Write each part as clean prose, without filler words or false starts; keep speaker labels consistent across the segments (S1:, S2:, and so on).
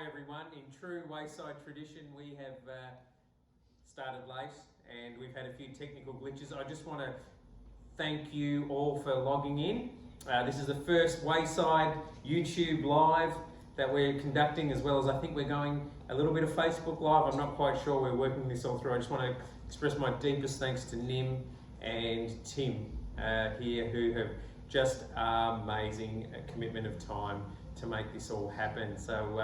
S1: Hi everyone. In true Wayside tradition, we have started late and we've had a few technical glitches. I just want to thank you all for logging in. This is the first Wayside YouTube live that we're conducting, as well as I think we're going a little bit of Facebook Live. I'm not quite sure, we're working this all through. I just want to express my deepest thanks to Nim and Tim here, who have just amazing commitment of time to make this all happen. So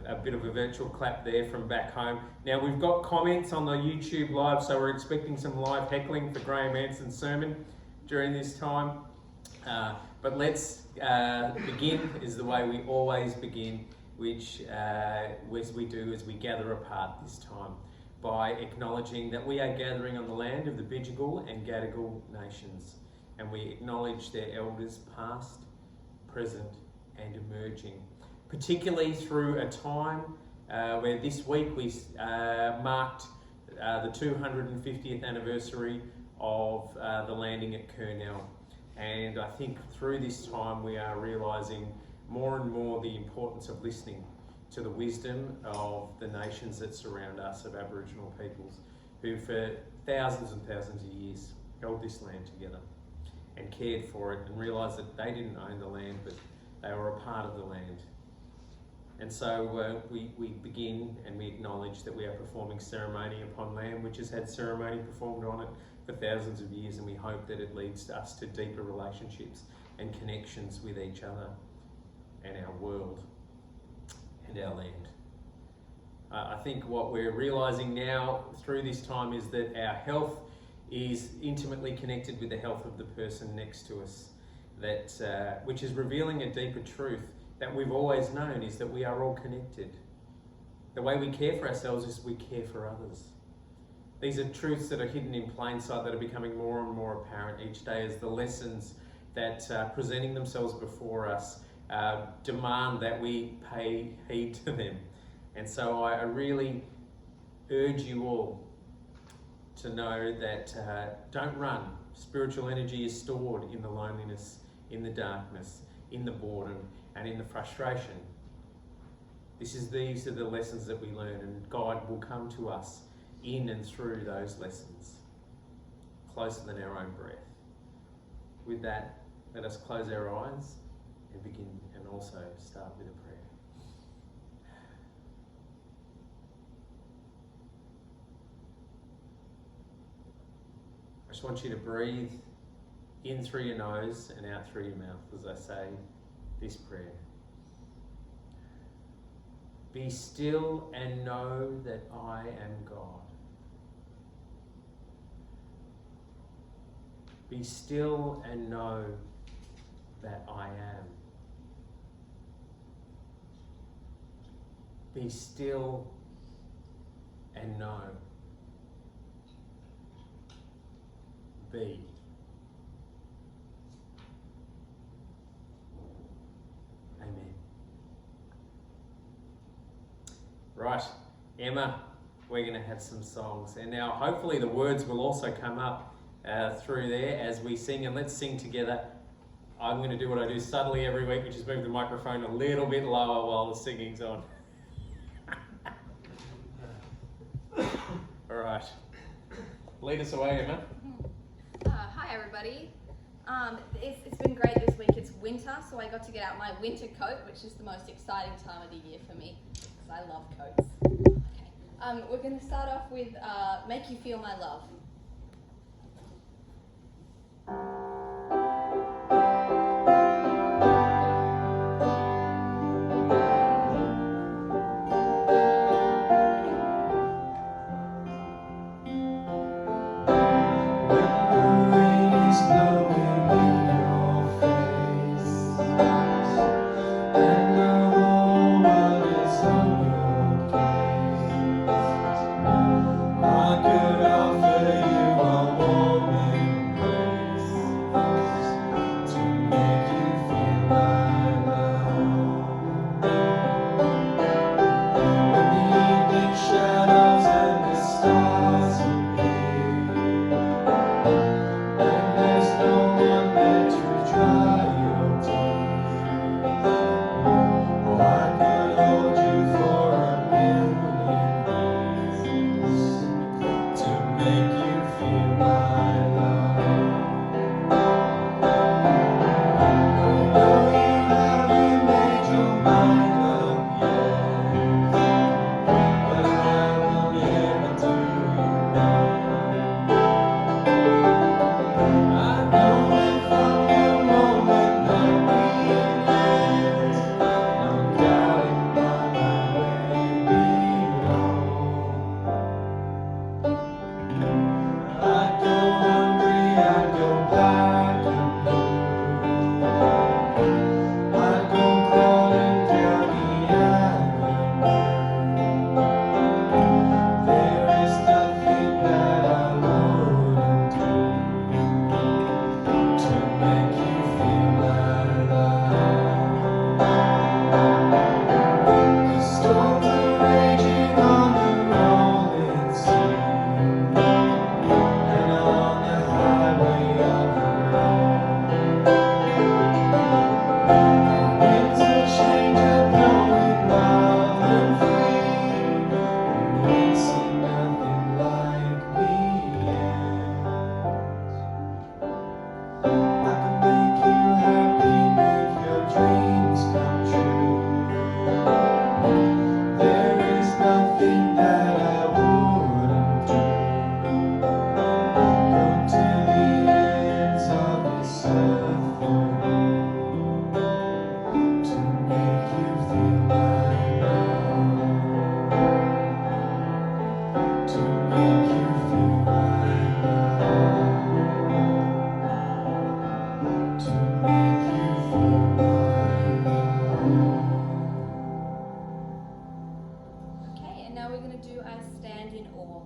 S1: a bit of a virtual clap there from back home. Now we've got comments on the YouTube live, so we're expecting some live heckling for Graham Anson's sermon during this time. But let's begin is the way we always begin, which as we do as we gather apart this time, by acknowledging that we are gathering on the land of the Bidjigal and Gadigal nations, and we acknowledge their elders past, present and emerging, particularly through a time where this week we marked the 250th anniversary of the landing at Kurnell. And I think through this time we are realising more and more the importance of listening to the wisdom of the nations that surround us, of Aboriginal peoples, who for thousands and thousands of years held this land together and cared for it, and realised that they didn't own the land, but they were a part of the land. And so we begin and we acknowledge that we are performing ceremony upon land which has had ceremony performed on it for thousands of years, and we hope that it leads us to deeper relationships and connections with each other and our world and our land. I think what we're realising now through this time is that our health is intimately connected with the health of the person next to us, that which is revealing a deeper truth that we've always known, is that we are all connected. The way we care for ourselves is we care for others. These are truths that are hidden in plain sight, that are becoming more and more apparent each day as the lessons that are presenting themselves before us demand that we pay heed to them. And so I really urge you all to know that don't run. Spiritual energy is stored in the loneliness, in the darkness, in the boredom, and in the frustration. These are the lessons that we learn, and God will come to us in and through those lessons, closer than our own breath. With that, let us close our eyes and begin, and also start with a prayer. I just want you to breathe in through your nose and out through your mouth as I say this prayer. Be still and know that I am God. Be still and know that I am. Be still and know. Be. Amen. Right, Emma, we're going to have some songs, and now hopefully the words will also come up through there as we sing, and let's sing together. I'm going to do what I do subtly every week, which is move the microphone a little bit lower while the singing's on. All right, lead us away, Emma.
S2: Hi everybody. It's been great this week. It's winter, so I got to get out my winter coat, which is the most exciting time of the year for me, because I love coats. Okay. We're going to start off with Make You Feel My Love.
S3: I could offer you a warm embrace.
S2: now we're going to do I Stand in Awe.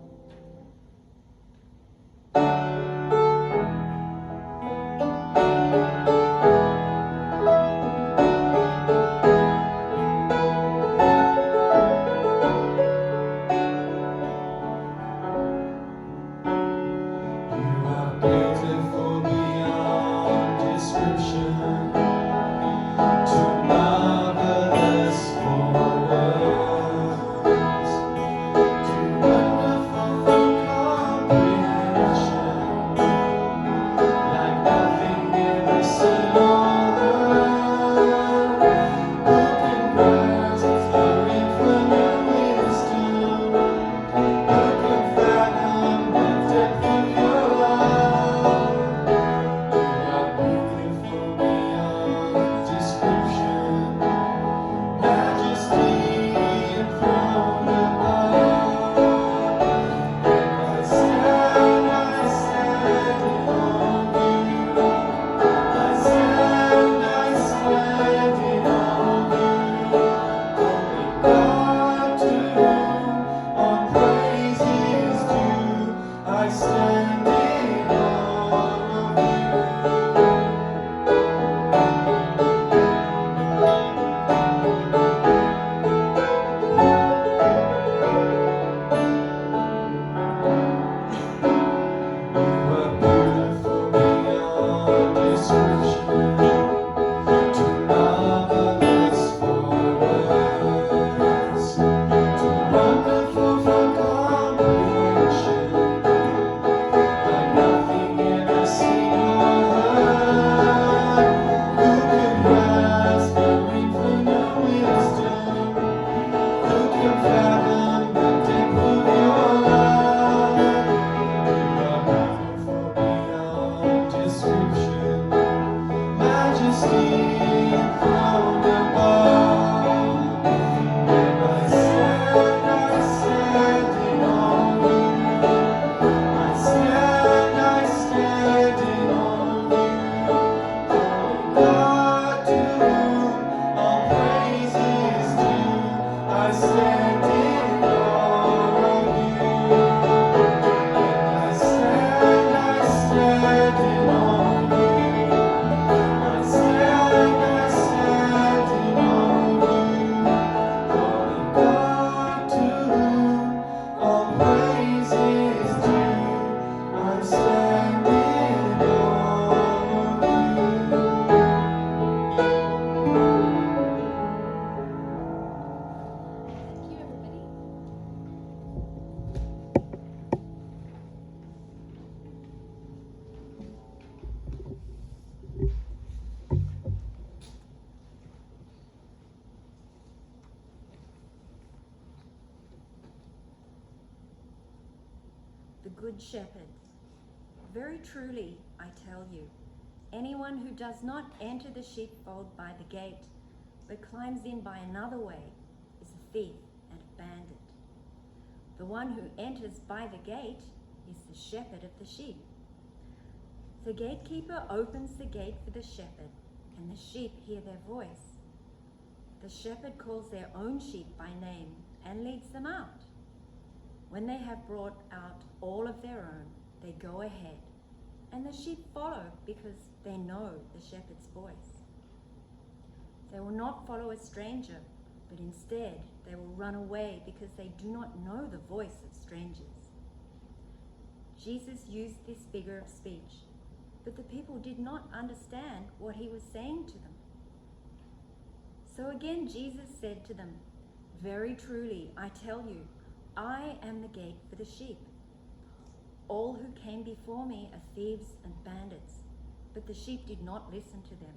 S3: The Good Shepherd. Very truly, I tell you, anyone who does not enter the sheepfold by the gate, but climbs in by another way, is a thief and a bandit. The one who enters by the gate is the shepherd of the sheep. The gatekeeper opens the gate for the shepherd, and the sheep hear their voice. The shepherd calls their own sheep by name and leads them out. When they have brought out all of their own, they go ahead, and the sheep follow because they know the shepherd's voice. They will not follow a stranger, but instead they will run away because they do not know the voice of strangers. Jesus used this figure of speech, but the people did not understand what he was saying to them. So again Jesus said to them, "Very truly, I tell you, I am the gate for the sheep. All who came before me are thieves and bandits, but the sheep did not listen to them.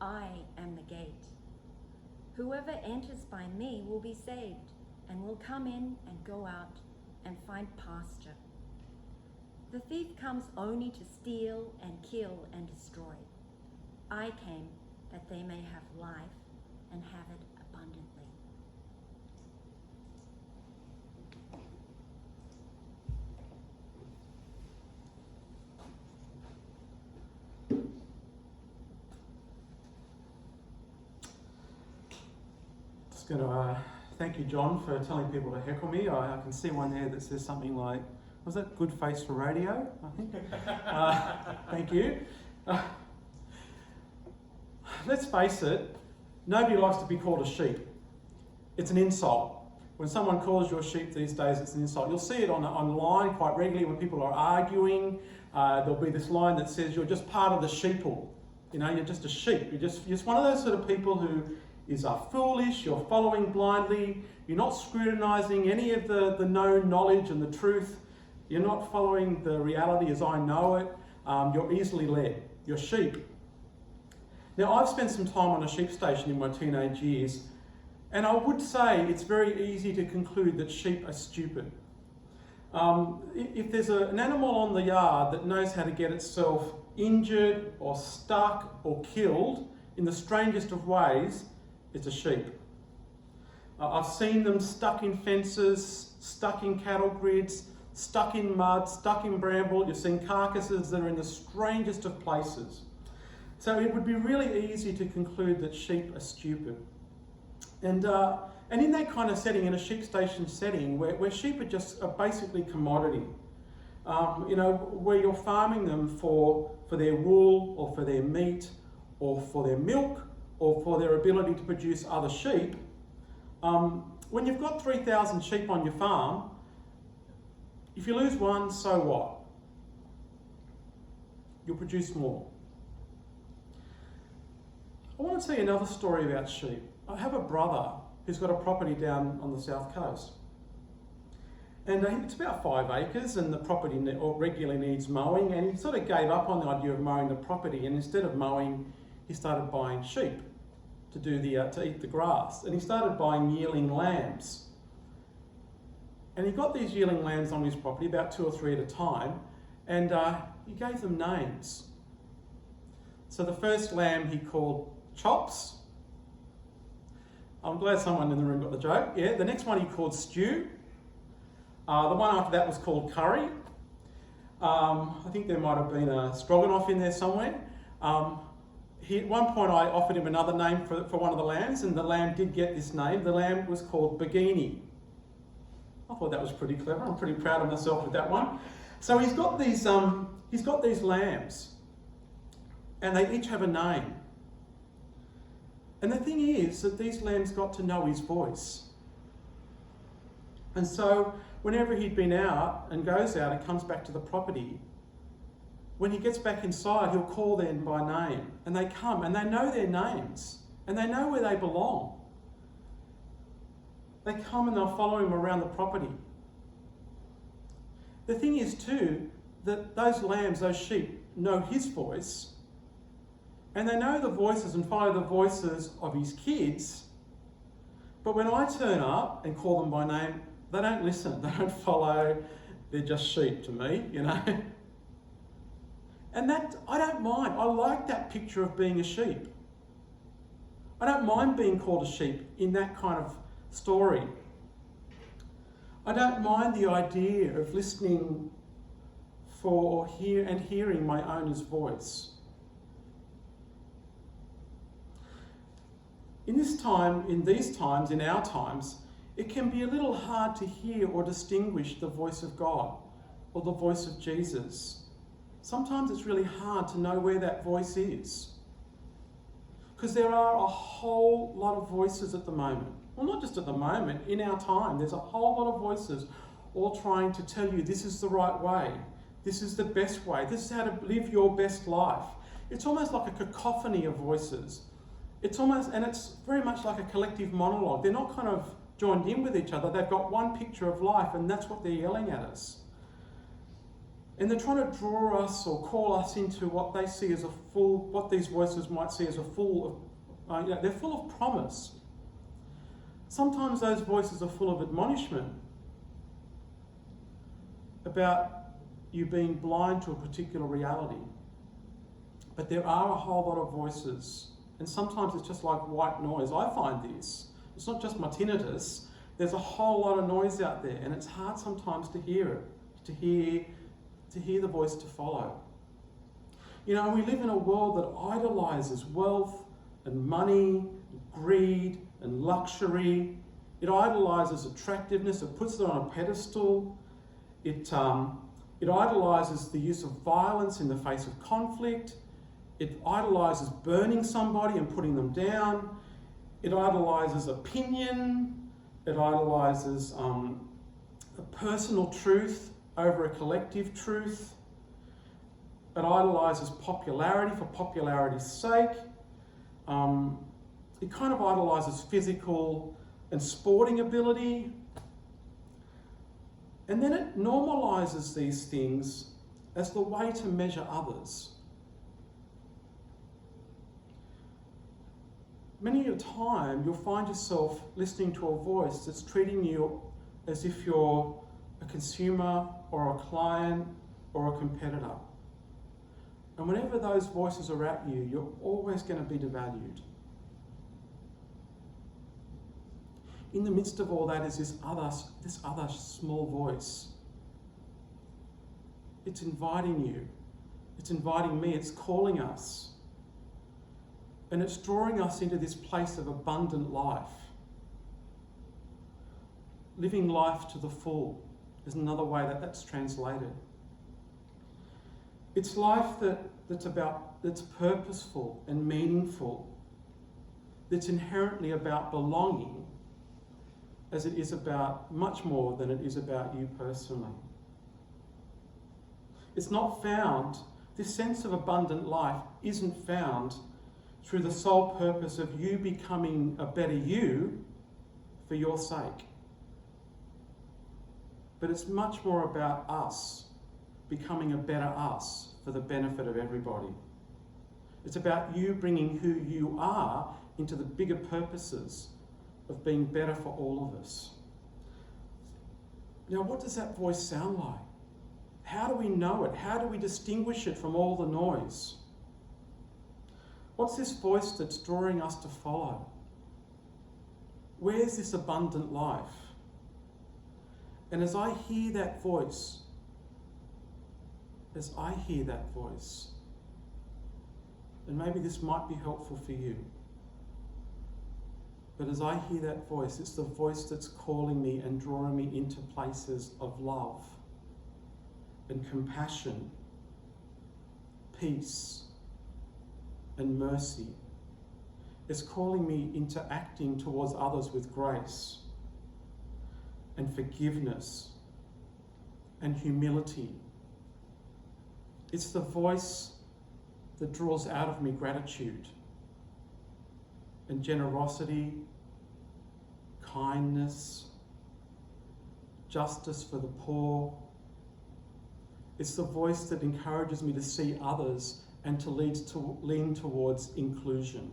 S3: I am the gate. Whoever enters by me will be saved and will come in and go out and find pasture. The thief comes only to steal and kill and destroy. I came that they may have life and have it abundantly."
S1: Just going to
S4: Thank you, John, for telling people to heckle me. I can see one there that says something like, was that good face for radio, I think? Thank you. Let's face it, nobody likes to be called a sheep. It's an insult. When someone calls you a sheep these days, it's an insult. You'll see it online quite regularly when people are arguing. There'll be this line that says you're just part of the sheeple. You know, you're just a sheep. You're just one of those sort of people who are foolish, you're following blindly, you're not scrutinising any of the known knowledge and the truth. You're not following the reality as I know it. You're easily led. You're sheep. Now, I've spent some time on a sheep station in my teenage years, and I would say it's very easy to conclude that sheep are stupid. If there's an animal on the yard that knows how to get itself injured or stuck or killed in the strangest of ways, it's a sheep. I've seen them stuck in fences, stuck in cattle grids, stuck in mud, stuck in bramble. You've seen carcasses that are in the strangest of places. So it would be really easy to conclude that sheep are stupid. And in that kind of setting, in a sheep station setting, where sheep are basically commodity, where you're farming them for their wool or for their meat or for their milk or for their ability to produce other sheep, when you've got 3,000 sheep on your farm, if you lose one, so what? You'll produce more. I want to tell you another story about sheep. I have a brother who's got a property down on the south coast. And it's about 5 acres, and the property regularly needs mowing, and he sort of gave up on the idea of mowing the property, and instead of mowing, he started buying sheep to eat the grass. And he started buying yearling lambs. And he got these yearling lambs on his property, about 2 or 3 at a time, and he gave them names. So the first lamb he called Chops. I'm glad someone in the room got the joke. Yeah, the next one he called Stew. The one after that was called Curry. I think there might have been a Stroganoff in there somewhere. At one point I offered him another name for one of the lambs, and the lamb did get this name. The lamb was called Begini. I thought that was pretty clever. I'm pretty proud of myself with that one. So he's got these lambs, and they each have a name. And the thing is that these lambs got to know his voice. And so whenever he'd been out and goes out and comes back to the property, when he gets back inside, he'll call them by name. And they come and they know their names and they know where they belong. They come and they'll follow him around the property. The thing is too, that those lambs, those sheep, know his voice, and they know the voices and follow the voices of his kids. But when I turn up and call them by name, they don't listen, they don't follow, they're just sheep to me, you know. And that, I don't mind. I like that picture of being a sheep. I don't mind being called a sheep in that kind of story. I don't mind the idea of listening for hearing my owner's voice. In these times, in our times, it can be a little hard to hear or distinguish the voice of God or the voice of Jesus. Sometimes it's really hard to know where that voice is. Because there are a whole lot of voices at the moment. Well, not just at the moment, in our time, there's a whole lot of voices all trying to tell you this is the right way, this is the best way, this is how to live your best life. It's almost like a cacophony of voices. It's very much like a collective monologue. They're not kind of joined in with each other. They've got one picture of life, and that's what they're yelling at us. And they're trying to draw us or call us into what they see as what these voices might see as they're full of promise. Sometimes those voices are full of admonishment about you being blind to a particular reality. But there are a whole lot of voices. And sometimes it's just like white noise. I find this. It's not just my tinnitus. There's a whole lot of noise out there, and it's hard sometimes to hear it, to hear the voice to follow. You know, we live in a world that idolizes wealth and money, greed and luxury It idolises attractiveness, it puts it on a pedestal, it idolises the use of violence in the face of conflict, it idolises burning somebody and putting them down, it idolises opinion, it idolises a personal truth over a collective truth, it idolises popularity for popularity's sake, it kind of idolises physical and sporting ability, and then it normalises these things as the way to measure others. Many a time you'll find yourself listening to a voice that's treating you as if you're a consumer or a client or a competitor. And whenever those voices are at you, you're always going to be devalued. In the midst of all that is this other small voice. It's inviting you. It's inviting me. It's calling us. And it's drawing us into this place of abundant life. Living life to the full is another way that that's translated. It's life that's purposeful and meaningful, that's inherently about belonging, as it is about much more than it is about you personally. It's not found, this sense of abundant life isn't found through the sole purpose of you becoming a better you for your sake. But it's much more about us becoming a better us for the benefit of everybody. It's about you bringing who you are into the bigger purposes of being better for all of us. Now, what does that voice sound like? How do we know it? How do we distinguish it from all the noise? What's this voice that's drawing us to follow? Where's this abundant life? And as I hear that voice, and maybe this might be helpful for you, but as I hear that voice, it's the voice that's calling me and drawing me into places of love and compassion, peace and mercy. It's calling me into acting towards others with grace and forgiveness and humility. It's the voice that draws out of me gratitude and generosity, kindness, justice for the poor. It's the voice that encourages me to see others and to lean towards inclusion.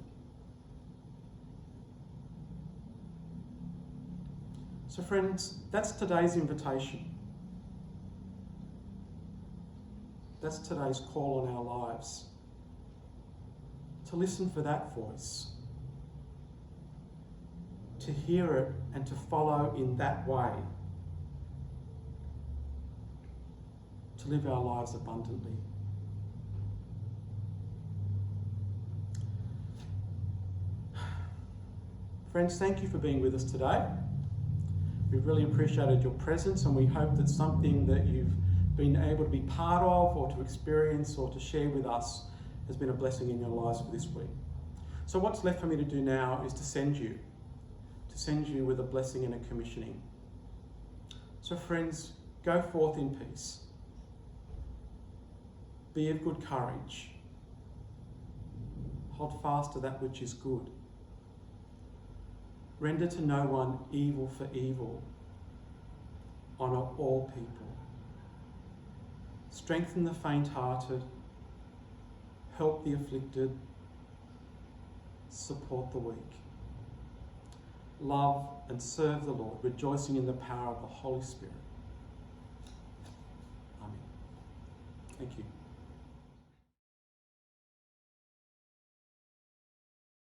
S4: So friends, that's today's invitation. That's today's call on our lives. To listen for that voice. To hear it and to follow in that way. To live our lives abundantly. Friends, thank you for being with us today. We really appreciated your presence, and we hope that something that you've been able to be part of or to experience or to share with us has been a blessing in your lives for this week. So what's left for me to do now is to send you with a blessing and a commissioning. So friends, go forth in peace. Be of good courage. Hold fast to that which is good. Render to no one evil for evil. Honour all people. Strengthen the faint-hearted. Help the afflicted. Support the weak. Love and serve the Lord, rejoicing in the power of the Holy Spirit. Amen. Thank you.